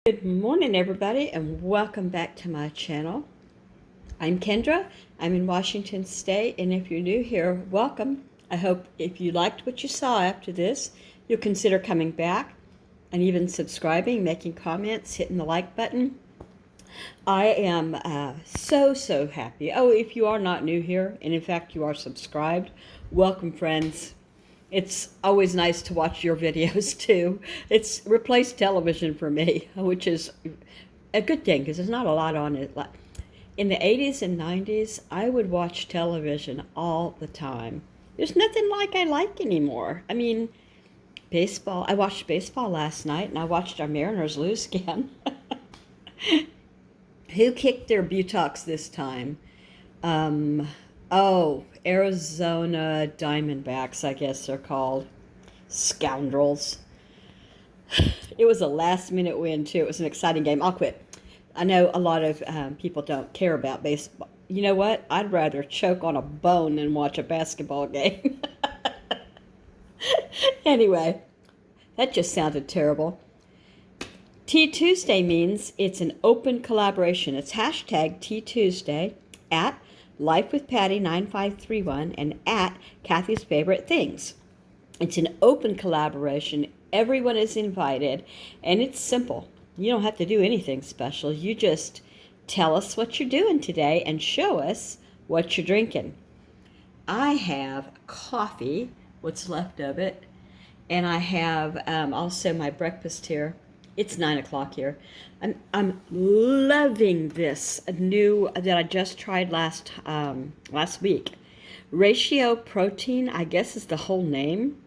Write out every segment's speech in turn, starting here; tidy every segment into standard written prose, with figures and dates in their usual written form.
Good morning, everybody, and welcome back to my channel. I'm Kendra. I'm in Washington State, and if you're new here, welcome. I hope if you liked what you saw after this, you'll consider coming back and even subscribing, making comments, hitting the like button. I am so happy. Oh, if you are not new here, and in fact you are subscribed, welcome, friends. It's always nice to watch your videos too. It's replaced television for me, which is a good thing because there's not a lot on it. In the 80s and 90s, I would watch television all the time. There's nothing I like anymore. I mean, baseball. I watched baseball last night and I watched our Mariners lose again. Who kicked their buttocks this time? Arizona Diamondbacks, I guess they're called. Scoundrels. It was a last-minute win, too. It was an exciting game. I'll quit. I know a lot of people don't care about baseball. You know what? I'd rather choke on a bone than watch a basketball game. Anyway, that just sounded terrible. Tea Tuesday means it's an open collaboration. It's hashtag Tea Tuesday at Life with Patty 9531 and at Kathy's Favorite Things. It's an open collaboration. Everyone is invited, and it's simple. You don't have to do anything special. You just tell us what you're doing today and show us what you're drinking. I have coffee, what's left of it, and I have also my breakfast here. It's 9 o'clock here. I'm loving this new that I just tried last week. Ratio Protein, I guess is the whole name.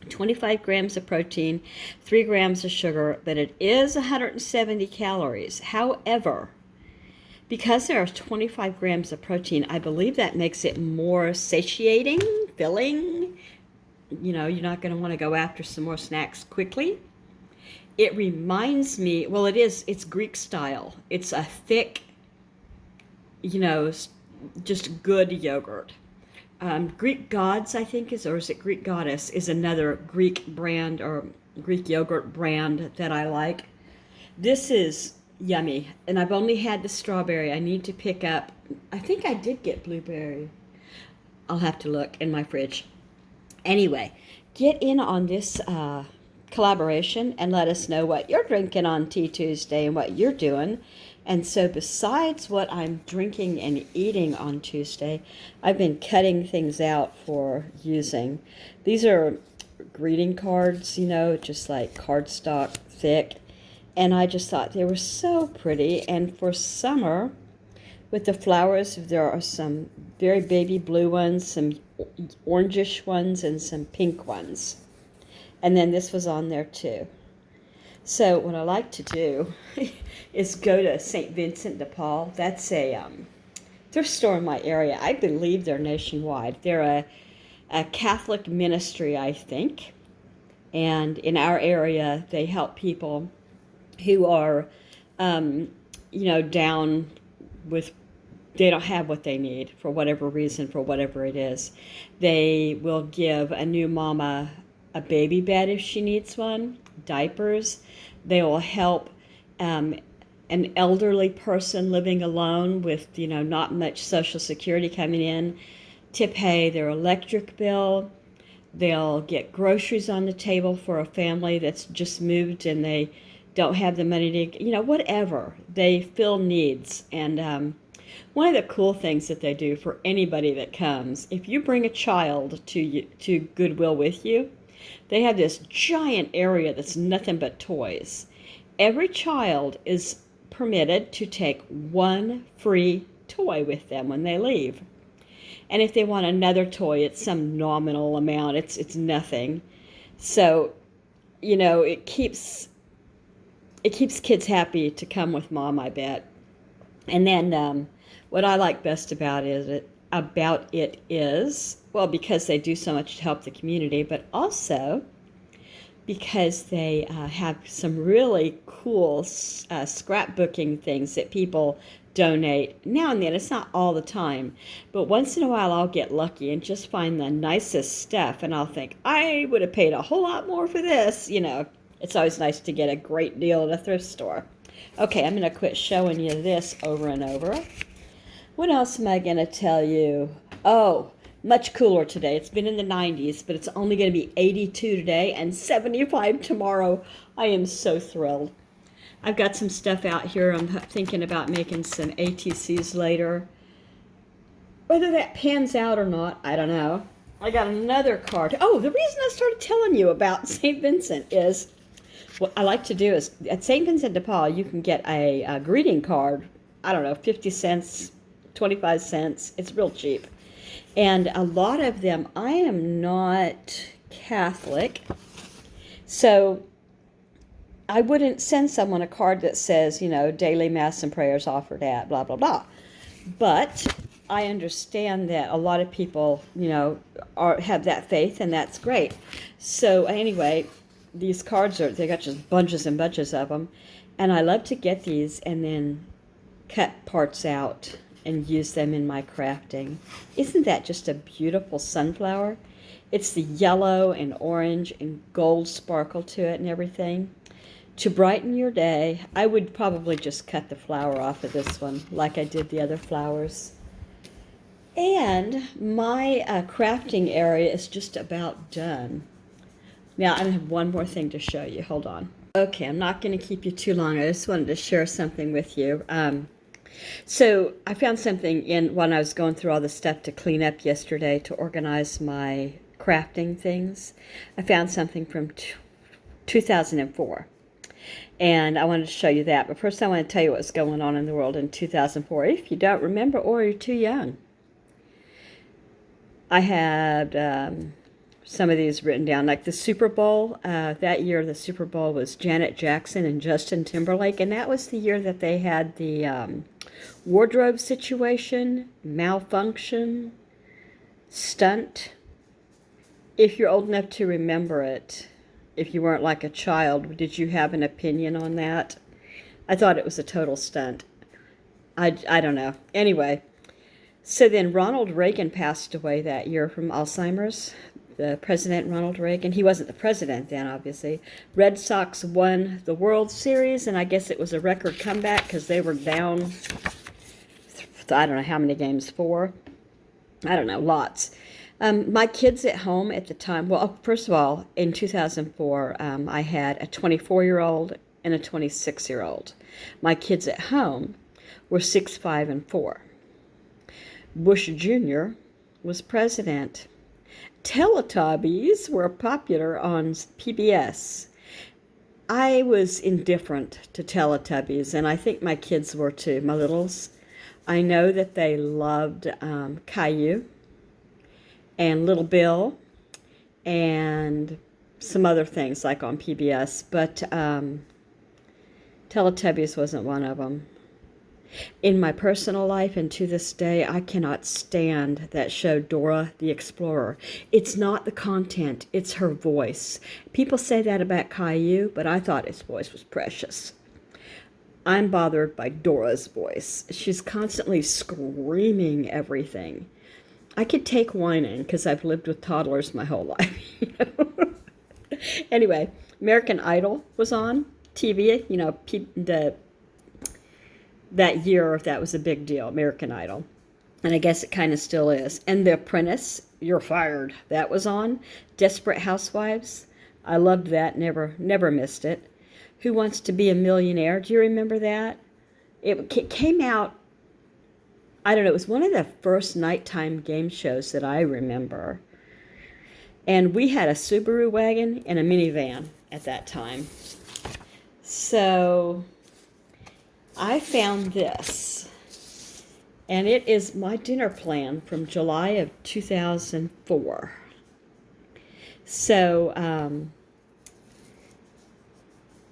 25 grams of protein, 3 grams of sugar, but it is 170 calories. However, because there are 25 grams of protein, I believe that makes it more satiating, filling. You know, you're not going to want to go after some more snacks quickly. It reminds me, well, it's Greek style. It's a thick, just good yogurt. Greek Gods, I think or is it Greek Goddess, is another Greek brand or Greek yogurt brand that I like. This is yummy, and I've only had the strawberry. I need to pick up, I think I did get blueberry. I'll have to look in my fridge. Anyway, get in on this collaboration and let us know what you're drinking on Tea Tuesday and what you're doing. And so besides what I'm drinking and eating on Tuesday, I've been cutting things out for using. These are greeting cards, just like cardstock thick. And I just thought they were so pretty. And for summer, with the flowers, there are some very baby blue ones, some orangish ones, and some pink ones. And then this was on there too. So what I like to do is go to St. Vincent de Paul. That's a thrift store in my area. I believe they're nationwide. They're a Catholic ministry, I think. And in our area, they help people who are, down with, they don't have what they need for whatever reason, for whatever it is. They will give a new mama a baby bed if she needs one, diapers. They will help an elderly person living alone with, not much Social Security coming in to pay their electric bill. They'll get groceries on the table for a family that's just moved and they don't have the money to, whatever. They fill needs. And one of the cool things that they do for anybody that comes, if you bring a child to Goodwill with you, they have this giant area that's nothing but toys. Every child is permitted to take one free toy with them when they leave. And if they want another toy, it's some nominal amount. It's nothing. So, it keeps kids happy to come with mom, I bet. And then what I like best about it is, well, because they do so much to help the community, but also because they have some really cool scrapbooking things that people donate now and then. It's not all the time, but once in a while I'll get lucky and just find the nicest stuff, and I'll think, I would have paid a whole lot more for this, It's always nice to get a great deal at a thrift store. Okay, I'm going to quit showing you this over and over. What else am I going to tell you? Oh, much cooler today. It's been in the 90s, but it's only going to be 82 today and 75 tomorrow. I am so thrilled. I've got some stuff out here. I'm thinking about making some ATCs later. Whether that pans out or not, I don't know. I got another card. Oh, the reason I started telling you about St. Vincent is what I like to do is at St. Vincent de Paul, you can get a greeting card. I don't know, 50 cents, 25 cents. It's real cheap. And a lot of them, I am not Catholic, so I wouldn't send someone a card that says, you know, daily mass and prayers offered at blah, blah, blah. But I understand that a lot of people, you know, have that faith, and that's great. So anyway, these cards they got just bunches and bunches of them. And I love to get these and then cut parts out and use them in my crafting. Isn't that just a beautiful sunflower? It's the yellow and orange and gold sparkle to it and everything. To brighten your day, I would probably just cut the flower off of this one like I did the other flowers. And my crafting area is just about done. Now, I have one more thing to show you. Hold on. Okay, I'm not going to keep you too long. I just wanted to share something with you. So I found something when I was going through all the stuff to clean up yesterday to organize my crafting things. I found something from 2004. And I wanted to show you that. But first I want to tell you what's going on in the world in 2004. If you don't remember or you're too young. I had some of these written down, like the Super Bowl. That year, the Super Bowl was Janet Jackson and Justin Timberlake, and that was the year that they had the wardrobe situation, malfunction, stunt. If you're old enough to remember it, if you weren't like a child, did you have an opinion on that? I thought it was a total stunt. I don't know. Anyway, so then Ronald Reagan passed away that year from Alzheimer's. The President Ronald Reagan. He wasn't the president then, obviously. Red Sox won the World Series, and I guess it was a record comeback because they were down, I don't know how many games, 4? I don't know, lots. My kids at home at the time, well, first of all, in 2004, I had a 24-year-old and a 26-year-old. My kids at home were 6, 5, and 4. Bush Jr. was president. Teletubbies were popular on PBS. I was indifferent to Teletubbies, and I think my kids were too, my littles. I know that they loved Caillou and Little Bill and some other things like on PBS, but Teletubbies wasn't one of them. In my personal life and to this day, I cannot stand that show Dora the Explorer. It's not the content, it's her voice. People say that about Caillou, but I thought his voice was precious. I'm bothered by Dora's voice. She's constantly screaming everything. I could take whining because I've lived with toddlers my whole life. You know? Anyway, American Idol was on TV, you know, that year, that was a big deal, American Idol. And I guess it kind of still is. And The Apprentice, You're Fired, that was on. Desperate Housewives, I loved that, never missed it. Who Wants to Be a Millionaire, do you remember that? It came out, I don't know, it was one of the first nighttime game shows that I remember. And we had a Subaru wagon and a minivan at that time. So I found this, and it is my dinner plan from July of 2004. So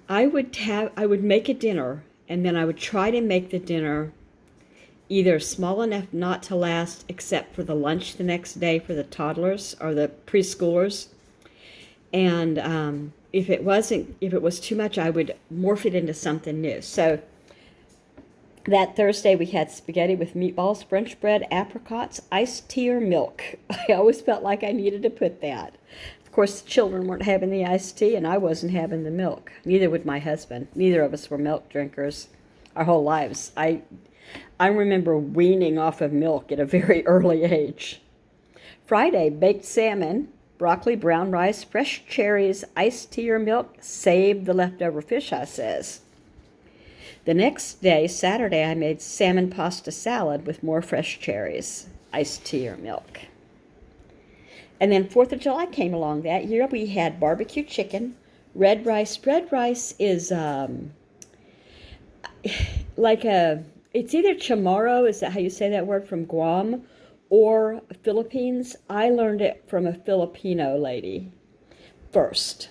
I would make a dinner, and then I would try to make the dinner either small enough not to last except for the lunch the next day for the toddlers or the preschoolers. And if it was too much, I would morph it into something new. So that Thursday we had spaghetti with meatballs, French bread, apricots, iced tea or milk. I always felt like I needed to put that. Of Of course, the children weren't having the iced tea, and I wasn't having the milk. Neither would my husband. Neither of us were milk drinkers our whole lives. I remember weaning off of milk at a very early age. Friday, baked salmon, broccoli, brown rice, fresh cherries, iced tea or milk. Save the leftover fish, I says. The next day, Saturday, I made salmon pasta salad with more fresh cherries, iced tea or milk. And then 4th of July came along that year. We had barbecue chicken, red rice. Red rice is it's either chamorro, is that how you say that word, from Guam, or Philippines. I learned it from a Filipino lady first.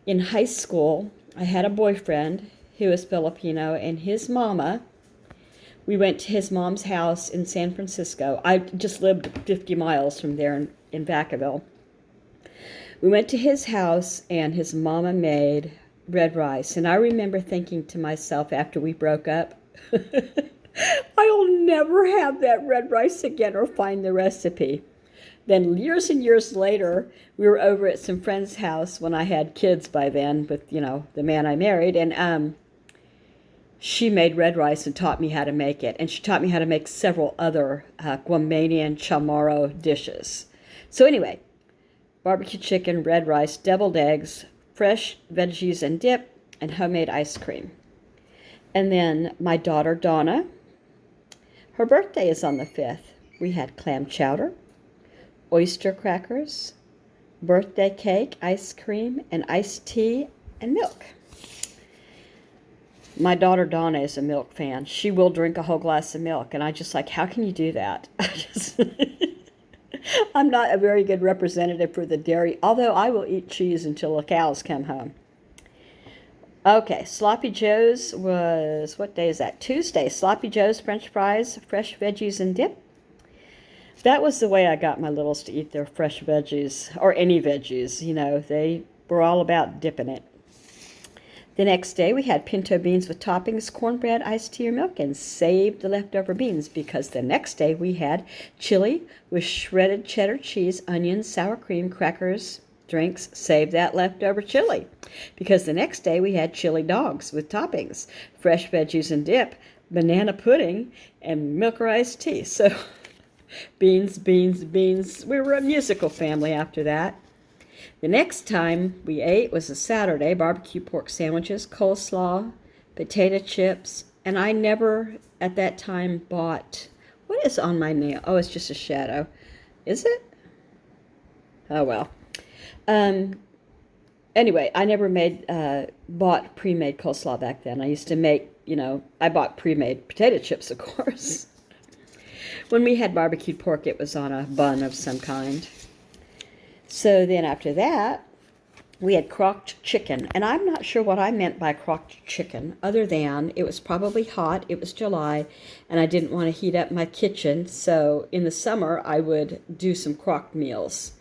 In high school, I had a boyfriend who was Filipino, and his mama, we went to his mom's house in San Francisco. I just lived 50 miles from there in Vacaville. We went to his house, and his mama made red rice. And I remember thinking to myself after we broke up, I'll never have that red rice again or find the recipe. Then years and years later, we were over at some friend's house when I had kids by then with, the man I married. And she made red rice and taught me how to make it. And she taught me how to make several other Guamanian chamorro dishes. So anyway, barbecue chicken, red rice, deviled eggs, fresh veggies and dip, and homemade ice cream. And then my daughter Donna, her birthday is on the 5th. We had clam chowder, oyster crackers, birthday cake, ice cream, and iced tea and milk. My daughter Donna is a milk fan. She will drink a whole glass of milk, and I just like, how can you do that? I'm not a very good representative for the dairy, although I will eat cheese until the cows come home. Okay, Sloppy Joe's was, what day is that? Tuesday. Sloppy Joe's, French fries, fresh veggies, and dip. That was the way I got my littles to eat their fresh veggies, or any veggies. They were all about dipping it. The next day, we had pinto beans with toppings, cornbread, iced tea, or milk, and saved the leftover beans because the next day we had chili with shredded cheddar cheese, onions, sour cream, crackers, drinks. Save that leftover chili because the next day we had chili dogs with toppings, fresh veggies and dip, banana pudding, and milk or iced tea. So beans, beans, beans. We were a musical family after that. The next time we ate was a Saturday, barbecue pork sandwiches, coleslaw, potato chips, and I never at that time bought, what is on my nail? Oh, it's just a shadow. Is it? Oh, well. Anyway, I never bought pre-made coleslaw back then. I used to make, I bought pre-made potato chips, of course. When we had barbecued pork, it was on a bun of some kind. So then after that, we had crocked chicken. And I'm not sure what I meant by crocked chicken, other than it was probably hot, it was July, and I didn't want to heat up my kitchen. So in the summer, I would do some crocked meals.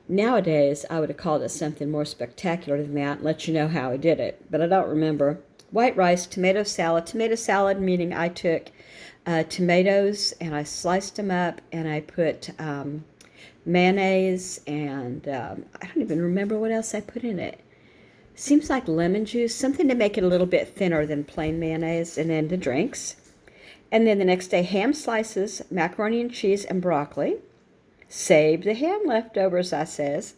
Nowadays, I would have called it something more spectacular than that and let you know how I did it, but I don't remember. White rice, tomato salad meaning I took tomatoes and I sliced them up and I put mayonnaise and I don't even remember what else I put in it. Seems like lemon juice, something to make it a little bit thinner than plain mayonnaise, and then the drinks. And then the next day, ham slices, macaroni and cheese, and broccoli. Saved the ham leftovers, I says.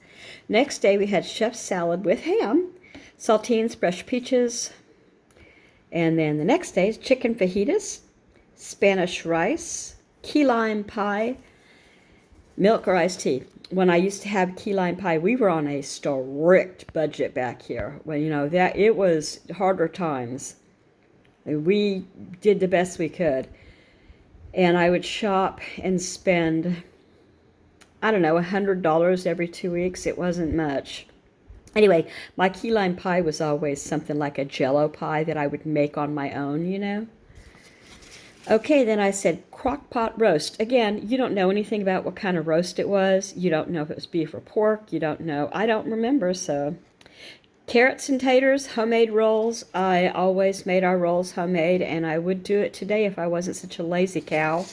Next day, we had chef's salad with ham, saltines, fresh peaches. And then the next day, chicken fajitas, Spanish rice, key lime pie, milk or iced tea. When I used to have key lime pie, we were on a strict budget back here. Well, that it was harder times. We did the best we could. And I would shop and spend, I don't know, $100 every 2 weeks. It wasn't much. Anyway, my key lime pie was always something like a Jell-O pie that I would make on my own, Okay, then I said crock pot roast. Again, you don't know anything about what kind of roast it was. You don't know if it was beef or pork. You don't know. I don't remember, so. Carrots and taters, homemade rolls. I always made our rolls homemade, and I would do it today if I wasn't such a lazy cow.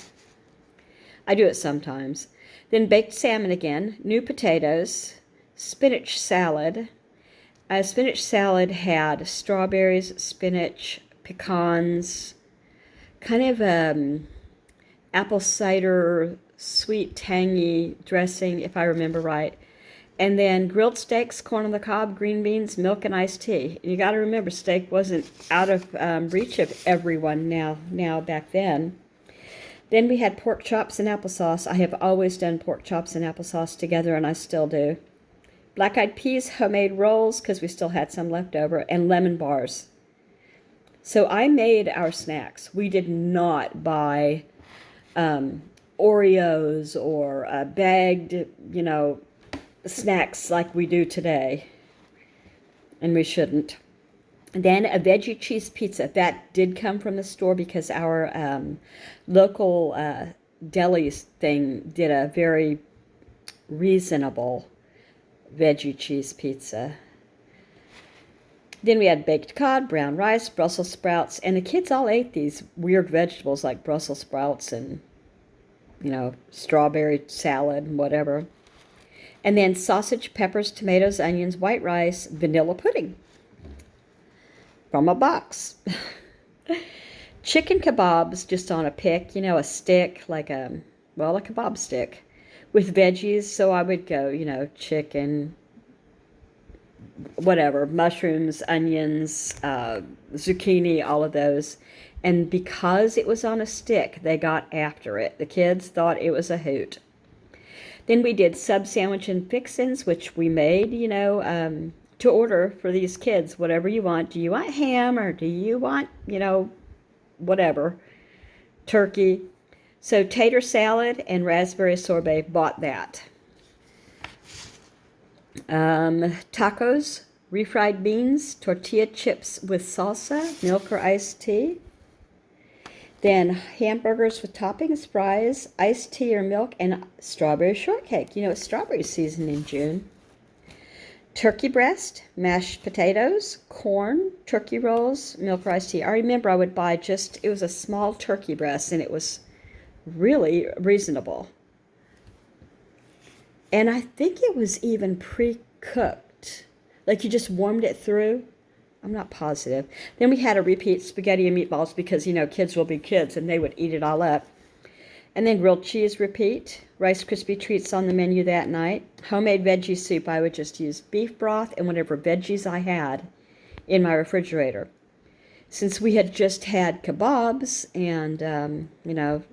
I do it sometimes. Then baked salmon again, new potatoes, spinach salad. Spinach salad had strawberries, spinach, pecans, kind of apple cider, sweet, tangy dressing, if I remember right. And then grilled steaks, corn on the cob, green beans, milk, and iced tea. You got to remember, steak wasn't out of reach of everyone now back then. Then we had pork chops and applesauce. I have always done pork chops and applesauce together, and I still do. Black-eyed peas, homemade rolls, because we still had some left over, and lemon bars. So I made our snacks. We did not buy Oreos or bagged, snacks like we do today, and we shouldn't. Then a veggie cheese pizza. That did come from the store because our local deli thing did a very reasonable veggie cheese pizza. Then we had baked cod, brown rice, Brussels sprouts, and the kids all ate these weird vegetables like Brussels sprouts and, strawberry salad and whatever. And then sausage, peppers, tomatoes, onions, white rice, vanilla pudding from a box. Chicken kebabs just on a pick, a stick, like a kebab stick with veggies. So I would go, chicken, whatever, mushrooms, onions, zucchini, all of those. And because it was on a stick, they got after it. The kids thought it was a hoot. Then we did sub sandwich and fixins, which we made, to order for these kids, whatever you want. Do you want ham or do you want, whatever, turkey? So tater salad and raspberry sorbet, bought that. Tacos, refried beans, tortilla chips with salsa, milk or iced tea. Then hamburgers with toppings, fries, iced tea or milk, and strawberry shortcake. It's strawberry season in June. Turkey breast, mashed potatoes, corn, turkey rolls, milk or iced tea. I remember I would buy it was a small turkey breast, and it was really reasonable. And I think it was even pre-cooked. Like you just warmed it through. I'm not positive. Then we had a repeat spaghetti and meatballs because, kids will be kids and they would eat it all up. And then grilled cheese repeat. Rice Krispie treats on the menu that night. Homemade veggie soup. I would just use beef broth and whatever veggies I had in my refrigerator. Since we had just had kebabs and,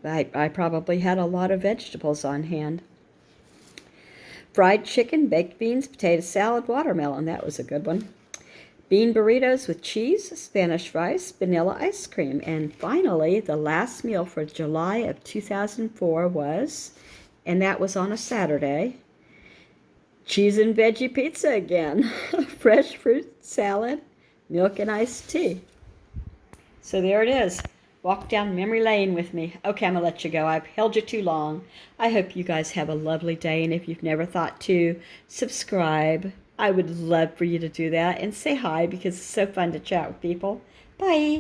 I probably had a lot of vegetables on hand. Fried chicken, baked beans, potato salad, watermelon. That was a good one. Bean burritos with cheese, Spanish rice, vanilla ice cream. And finally, the last meal for July of 2004 was, and that was on a Saturday, cheese and veggie pizza again. Fresh fruit salad, milk and iced tea. So there it is. Walk down memory lane with me. Okay, I'm going to let you go. I've held you too long. I hope you guys have a lovely day. And if you've never thought to subscribe, I would love for you to do that and say hi because it's so fun to chat with people. Bye.